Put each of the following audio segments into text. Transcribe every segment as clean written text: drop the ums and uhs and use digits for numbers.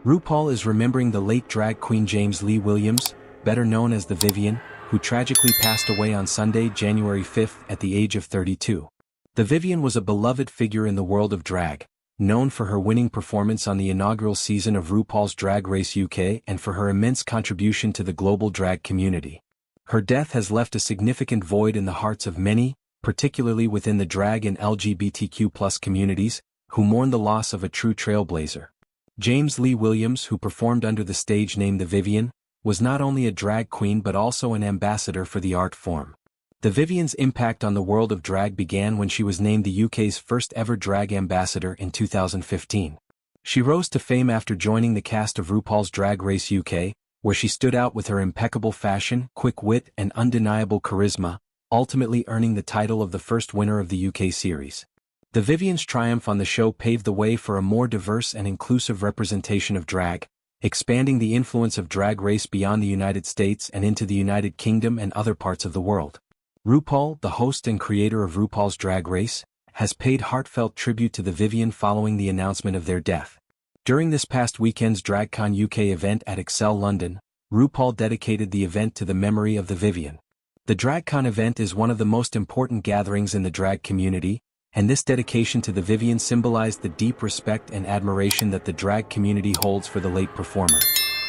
RuPaul is remembering the late drag queen James Lee Williams, better known as the Vivienne, who tragically passed away on Sunday, January 5th at the age of 32. The Vivienne was a beloved figure in the world of drag, known for her winning performance on the inaugural season of RuPaul's Drag Race UK and for her immense contribution to the global drag community. Her death has left a significant void in the hearts of many, particularly within the drag and LGBTQ+ communities, who mourn the loss of a true trailblazer. James Lee Williams, who performed under the stage name The Vivienne, was not only a drag queen but also an ambassador for the art form. The Vivienne's impact on the world of drag began when she was named the UK's first ever drag ambassador in 2015. She rose to fame after joining the cast of RuPaul's Drag Race UK, where she stood out with her impeccable fashion, quick wit, and undeniable charisma, ultimately earning the title of the first winner of the UK series. The Vivienne's triumph on the show paved the way for a more diverse and inclusive representation of drag, expanding the influence of Drag Race beyond the United States and into the United Kingdom and other parts of the world. RuPaul, the host and creator of RuPaul's Drag Race, has paid heartfelt tribute to the Vivienne following the announcement of their death. During this past weekend's DragCon UK event at Excel London, RuPaul dedicated the event to the memory of the Vivienne. The DragCon event is one of the most important gatherings in the drag community, and this dedication to the Vivienne symbolized the deep respect and admiration that the drag community holds for the late performer.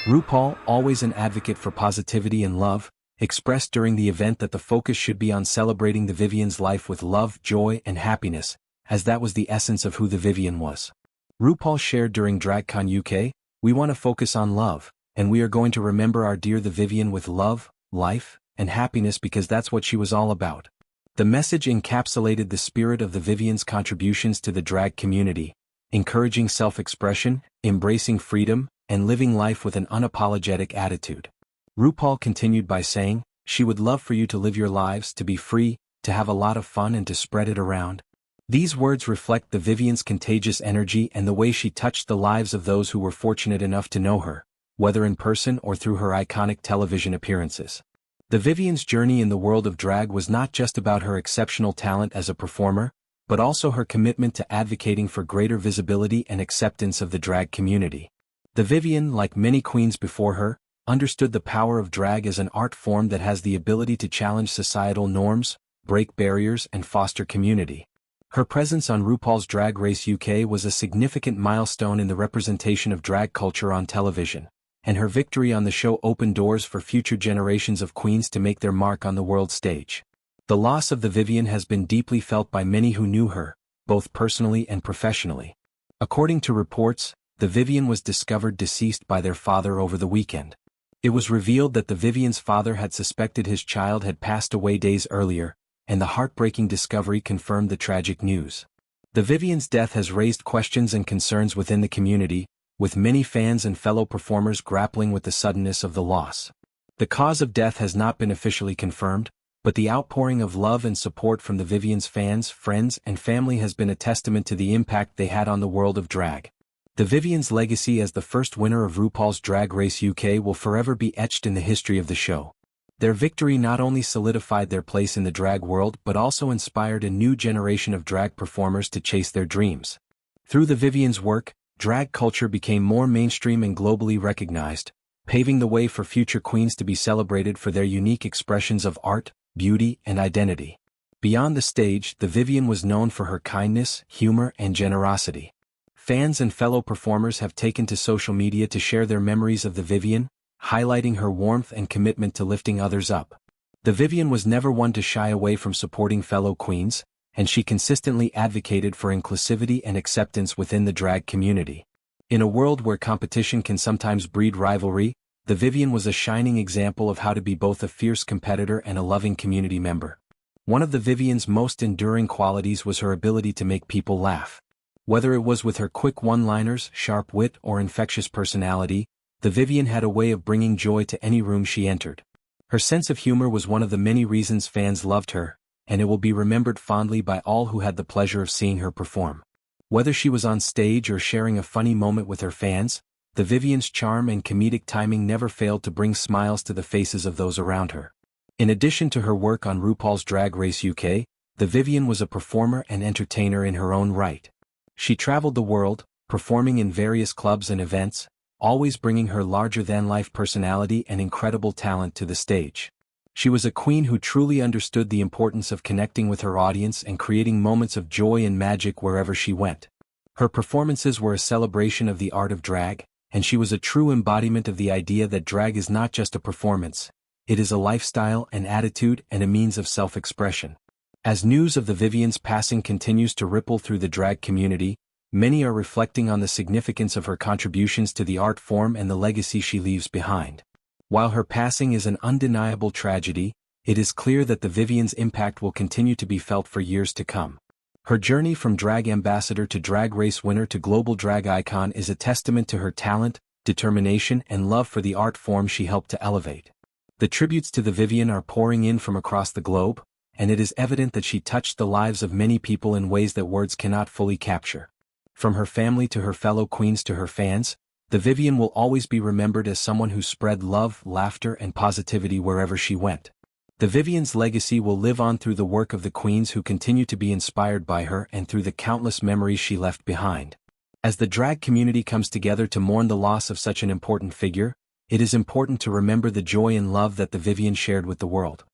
RuPaul, always an advocate for positivity and love, expressed during the event that the focus should be on celebrating the Vivienne's life with love, joy, and happiness, as that was the essence of who the Vivienne was. RuPaul shared during DragCon UK, "We want to focus on love, and we are going to remember our dear the Vivienne with love, life, and happiness because that's what she was all about." The message encapsulated the spirit of the Vivienne's contributions to the drag community, encouraging self-expression, embracing freedom, and living life with an unapologetic attitude. RuPaul continued by saying, "She would love for you to live your lives, to be free, to have a lot of fun and to spread it around." These words reflect the Vivienne's contagious energy and the way she touched the lives of those who were fortunate enough to know her, whether in person or through her iconic television appearances. The Vivienne's journey in the world of drag was not just about her exceptional talent as a performer, but also her commitment to advocating for greater visibility and acceptance of the drag community. The Vivienne, like many queens before her, understood the power of drag as an art form that has the ability to challenge societal norms, break barriers, and foster community. Her presence on RuPaul's Drag Race UK was a significant milestone in the representation of drag culture on television, and her victory on the show opened doors for future generations of queens to make their mark on the world stage. The loss of the Vivienne has been deeply felt by many who knew her, both personally and professionally. According to reports, the Vivienne was discovered deceased by their father over the weekend. It was revealed that the Vivienne's father had suspected his child had passed away days earlier, and the heartbreaking discovery confirmed the tragic news. The Vivienne's death has raised questions and concerns within the community, with many fans and fellow performers grappling with the suddenness of the loss. The cause of death has not been officially confirmed, but the outpouring of love and support from the Vivienne's fans, friends, and family has been a testament to the impact they had on the world of drag. The Vivienne's legacy as the first winner of RuPaul's Drag Race UK will forever be etched in the history of the show. Their victory not only solidified their place in the drag world but also inspired a new generation of drag performers to chase their dreams. Through the Vivienne's work, drag culture became more mainstream and globally recognized, paving the way for future queens to be celebrated for their unique expressions of art, beauty, and identity. Beyond the stage, the Vivienne was known for her kindness, humor, and generosity. Fans and fellow performers have taken to social media to share their memories of the Vivienne, highlighting her warmth and commitment to lifting others up. The Vivienne was never one to shy away from supporting fellow queens, and she consistently advocated for inclusivity and acceptance within the drag community. In a world where competition can sometimes breed rivalry, the Vivienne was a shining example of how to be both a fierce competitor and a loving community member. One of the Vivienne's most enduring qualities was her ability to make people laugh. Whether it was with her quick one-liners, sharp wit, or infectious personality, the Vivienne had a way of bringing joy to any room she entered. Her sense of humor was one of the many reasons fans loved her, and it will be remembered fondly by all who had the pleasure of seeing her perform. Whether she was on stage or sharing a funny moment with her fans, the Vivienne's charm and comedic timing never failed to bring smiles to the faces of those around her. In addition to her work on RuPaul's Drag Race UK, the Vivienne was a performer and entertainer in her own right. She traveled the world, performing in various clubs and events, always bringing her larger-than-life personality and incredible talent to the stage. She was a queen who truly understood the importance of connecting with her audience and creating moments of joy and magic wherever she went. Her performances were a celebration of the art of drag, and she was a true embodiment of the idea that drag is not just a performance, it is a lifestyle, an attitude, and a means of self-expression. As news of the Vivienne's passing continues to ripple through the drag community, many are reflecting on the significance of her contributions to the art form and the legacy she leaves behind. While her passing is an undeniable tragedy, it is clear that the Vivienne's impact will continue to be felt for years to come. Her journey from drag ambassador to drag race winner to global drag icon is a testament to her talent, determination, and love for the art form she helped to elevate. The tributes to the Vivienne are pouring in from across the globe, and it is evident that she touched the lives of many people in ways that words cannot fully capture. From her family to her fellow queens to her fans, the Vivienne will always be remembered as someone who spread love, laughter, and positivity wherever she went. The Vivienne's legacy will live on through the work of the queens who continue to be inspired by her and through the countless memories she left behind. As the drag community comes together to mourn the loss of such an important figure, it is important to remember the joy and love that the Vivienne shared with the world.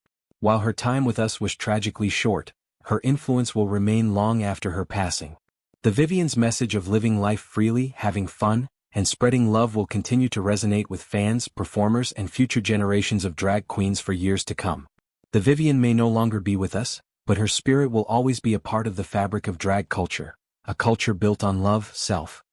While her time with us was tragically short, her influence will remain long after her passing. The Vivienne's message of living life freely, having fun, and spreading love will continue to resonate with fans, performers, and future generations of drag queens for years to come. The Vivienne may no longer be with us, but her spirit will always be a part of the fabric of drag culture, a culture built on love, self,